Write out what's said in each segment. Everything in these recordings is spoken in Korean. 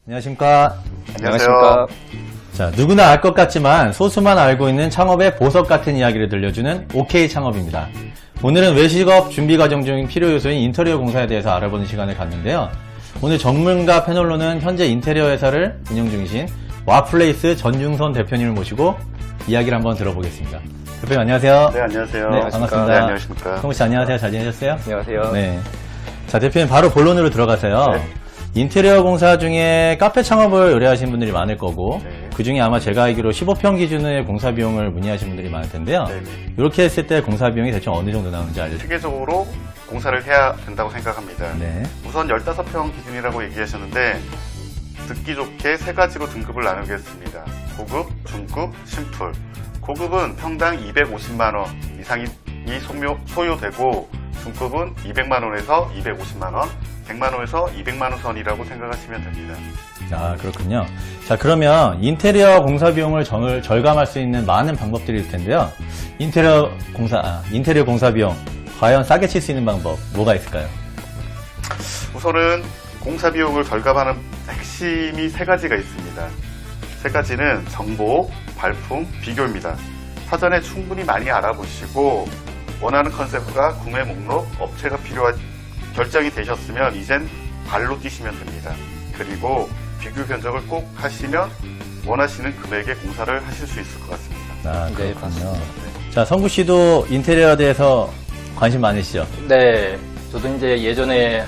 안녕하십니까. 안녕하십니까. 자, 누구나 알 것 같지만 소수만 알고 있는 창업의 보석 같은 이야기를 들려주는 OK 창업입니다. 오늘은 외식업 준비 과정 중 필요 요소인 인테리어 공사에 대해서 알아보는 시간을 갖는데요. 오늘 전문가 패널로는 현재 인테리어 회사를 운영 중이신 와플레이스 전중선 대표님을 모시고 이야기를 한번 들어보겠습니다. 대표님 안녕하세요. 네, 안녕하세요. 네, 반갑습니다. 네, 안녕하십니까. 성우 씨 안녕하세요. 잘 지내셨어요? 안녕하세요. 네. 자, 대표님 바로 본론으로 들어가세요. 네. 인테리어 공사 중에 카페 창업을 의뢰하시는 분들이 많을 거고 네. 그 중에 아마 제가 알기로 15평 기준의 공사 비용을 문의하시는 분들이 많을 텐데요. 네. 이렇게 했을 때 공사 비용이 대충 어느 정도 나오는지 알려주세요. 체계적으로 공사를 해야 된다고 생각합니다. 네. 우선 15평 기준이라고 얘기하셨는데 듣기 좋게 세 가지로 등급을 나누겠습니다. 고급, 중급, 심플. 고급은 평당 250만 원 이상이 소요되고 중급은 200만 원에서 250만 원, 100만 원에서 200만 원 선이라고 생각하시면 됩니다. 아, 그렇군요. 자, 그러면 인테리어 공사 비용을 절감할 수 있는 많은 방법들이 있을 텐데요. 인테리어 공사 비용 과연 싸게 칠 수 있는 방법 뭐가 있을까요? 우선은 공사 비용을 절감하는 핵심이 세 가지가 있습니다. 세 가지는 정보, 발품, 비교입니다. 사전에 충분히 많이 알아보시고 원하는 컨셉과 구매 목록, 업체가 결정이 되셨으면 이젠 발로 뛰시면 됩니다. 그리고 비교 견적을 꼭 하시면 원하시는 금액의 공사를 하실 수 있을 것 같습니다. 아, 네, 그렇군요. 맞습니다. 자, 성구 씨도 인테리어에 대해서 관심 많으시죠? 네, 저도 이제 예전에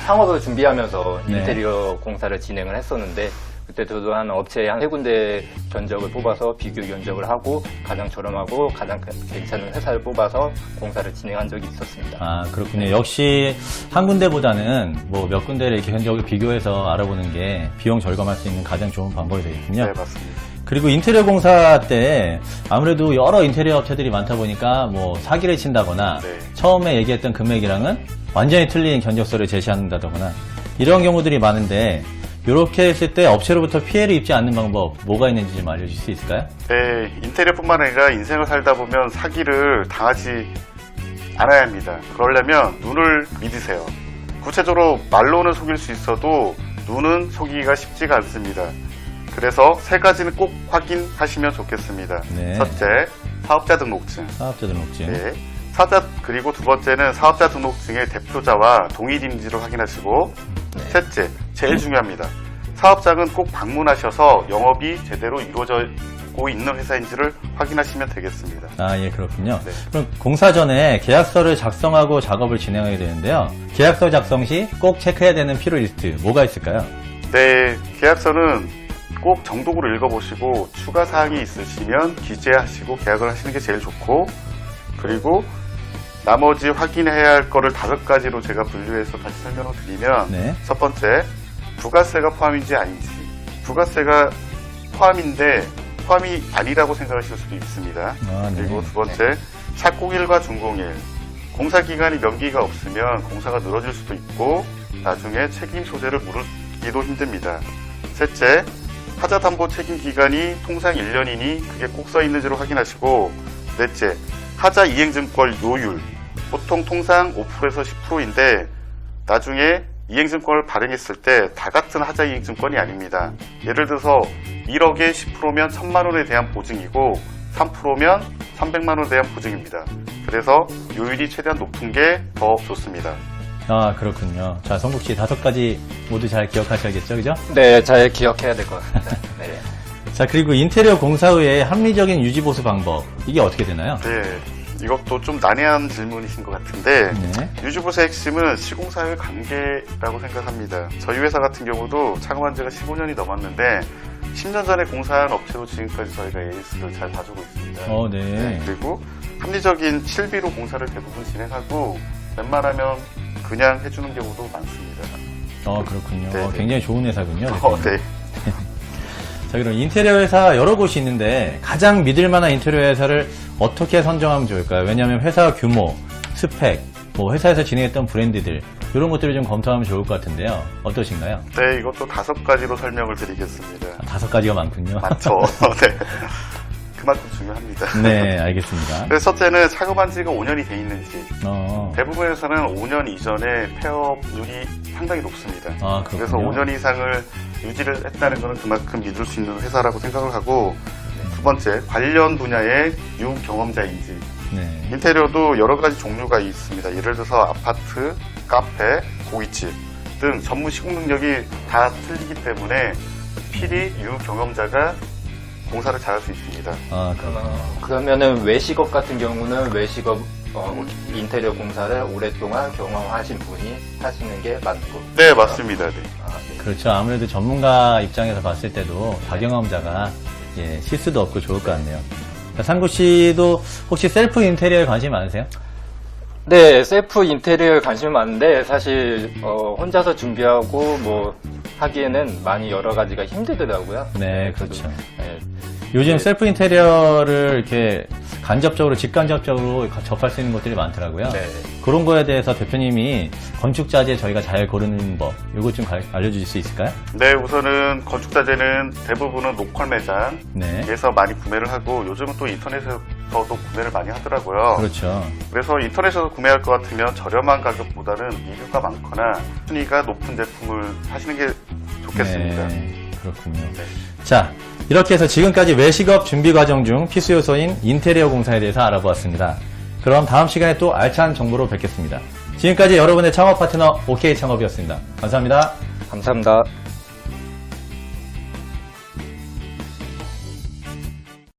창업을 준비하면서 네. 인테리어 공사를 진행을 했었는데 그때 저도 한 업체에 한 3군데 견적을 뽑아서 비교 견적을 하고 가장 저렴하고 가장 괜찮은 회사를 뽑아서 공사를 진행한 적이 있었습니다. 아, 그렇군요. 역시 한 군데보다는 뭐 몇 군데를 이렇게 견적을 비교해서 알아보는 게 비용 절감할 수 있는 가장 좋은 방법이 되겠군요. 네, 맞습니다. 그리고 인테리어 공사 때 아무래도 여러 인테리어 업체들이 많다 보니까 뭐 사기를 친다거나 네. 처음에 얘기했던 금액이랑은 완전히 틀린 견적서를 제시한다거나 이런 경우들이 많은데 이렇게 했을 때 업체로부터 피해를 입지 않는 방법 뭐가 있는지 좀 알려주실 수 있을까요? 네, 인테리어뿐만 아니라 인생을 살다 보면 사기를 당하지 않아야 합니다. 그러려면 눈을 믿으세요. 구체적으로 말로는 속일 수 있어도 눈은 속이기가 쉽지가 않습니다. 그래서 세 가지는 꼭 확인하시면 좋겠습니다. 네. 첫째, 사업자 등록증. 사업자 등록증. 네. 그리고 두 번째는 사업자 등록증의 대표자와 동일 인지를 확인하시고, 셋째, 제일 중요합니다. 사업장은 꼭 방문하셔서 영업이 제대로 이루어지고 있는 회사인지를 확인하시면 되겠습니다. 아, 예, 그렇군요. 네. 그럼 공사 전에 계약서를 작성하고 작업을 진행하게 되는데요. 계약서 작성 시 꼭 체크해야 되는 필요 리스트 뭐가 있을까요? 네, 계약서는 꼭 정독으로 읽어보시고 추가 사항이 있으시면 기재하시고 계약을 하시는 게 제일 좋고, 그리고 나머지 확인해야 할 거를 5가지로 제가 분류해서 다시 설명을 드리면, 네. 첫 번째, 부가세가 포함인지 아닌지. 부가세가 포함인데 포함이 아니라고 생각하실 수도 있습니다. 아, 네. 그리고 두 번째, 착공일과 준공일. 공사 기간이 명기가 없으면 공사가 늘어질 수도 있고 나중에 책임 소재를 물기도 힘듭니다. 셋째, 하자 담보 책임 기간이 통상 1년이니 그게 꼭 써 있는지를 확인하시고, 넷째, 하자 이행증권 요율. 보통 통상 5%에서 10%인데 나중에 이행증권을 발행했을 때 다 같은 하자 이행증권이 아닙니다. 예를 들어서 1억에 10%면 1000만 원에 대한 보증이고 3%면 300만 원에 대한 보증입니다. 그래서 요율이 최대한 높은 게 더 좋습니다. 아, 그렇군요. 자, 성국 씨 5가지 모두 잘 기억하셔야겠죠, 그죠? 네, 잘 기억해야 될 것 같습니다. 네. 자, 그리고 인테리어 공사 후에 합리적인 유지보수 방법 이게 어떻게 되나요? 네, 이것도 좀 난해한 질문이신 것 같은데, 네. 유지보수의 핵심은 시공사의 관계라고 생각합니다. 저희 회사 같은 경우도 창업한 지가 15년이 넘었는데 10년 전에 공사한 업체로 지금까지 저희가 AS를 잘 봐주고 있습니다. 네. 그리고 합리적인 실비로 공사를 대부분 진행하고 웬만하면 그냥 해주는 경우도 많습니다. 그렇군요. 네, 네. 굉장히 좋은 회사군요. 네. 자, 그럼 인테리어 회사 여러 곳이 있는데 가장 믿을 만한 인테리어 회사를 어떻게 선정하면 좋을까요? 왜냐하면 회사 규모, 스펙, 뭐 회사에서 진행했던 브랜드들 이런 것들을 좀 검토하면 좋을 것 같은데요. 어떠신가요? 네, 이것도 5가지로 설명을 드리겠습니다. 5가지가 많군요. 많죠. 네. 그만큼 중요합니다. 네, 알겠습니다. 그래서 첫째는 작업한 지가 5년이 돼 있는지. 어. 대부분에서는 5년 이전에 폐업률이 상당히 높습니다. 아, 그래서 그렇군요. 5년 이상을 유지를 했다는 것은 그만큼 믿을 수 있는 회사라고 생각을 하고, 두 번째, 관련 분야의 유경험자인지. 네. 인테리어도 여러 가지 종류가 있습니다. 예를 들어서 아파트, 카페, 고깃집 등 전문 시공 능력이 다 틀리기 때문에 필히 유경험자가 공사를 잘할 수 있습니다. 아, 그렇군요. 그러면은 외식업 같은 경우는 외식업 인테리어 공사를 오랫동안 경험하신 분이 하시는 게 맞고. 네, 맞습니다. 네. 아, 네. 그렇죠. 아무래도 전문가 입장에서 봤을 때도 다경험자가 예, 실수도 없고 좋을 것 같네요. 자, 상구 씨도 혹시 셀프 인테리어에 관심 많으세요? 네, 셀프 인테리어에 관심이 많은데 사실 혼자서 준비하고 뭐 하기에는 많이 여러 가지가 힘들더라고요. 네, 그렇죠. 네, 요즘 셀프 인테리어를 이렇게 간접적으로, 직간접적으로 접할 수 있는 것들이 많더라고요. 네. 그런 거에 대해서 대표님이 건축자재 저희가 잘 고르는 법, 이것 좀 알려주실 수 있을까요? 네, 우선은 건축자재는 대부분은 로컬 매장에서 네. 많이 구매를 하고, 요즘은 또 인터넷에서도 구매를 많이 하더라고요. 그렇죠. 그래서 인터넷에서 구매할 것 같으면 저렴한 가격보다는 리뷰가 많거나 순위가 높은 제품을 사시는 게 좋겠습니다. 네, 그렇군요. 자, 이렇게 해서 지금까지 외식업 준비 과정 중 필수 요소인 인테리어 공사에 대해서 알아보았습니다. 그럼 다음 시간에 또 알찬 정보로 뵙겠습니다. 지금까지 여러분의 창업 파트너 OK 창업이었습니다. 감사합니다. 감사합니다.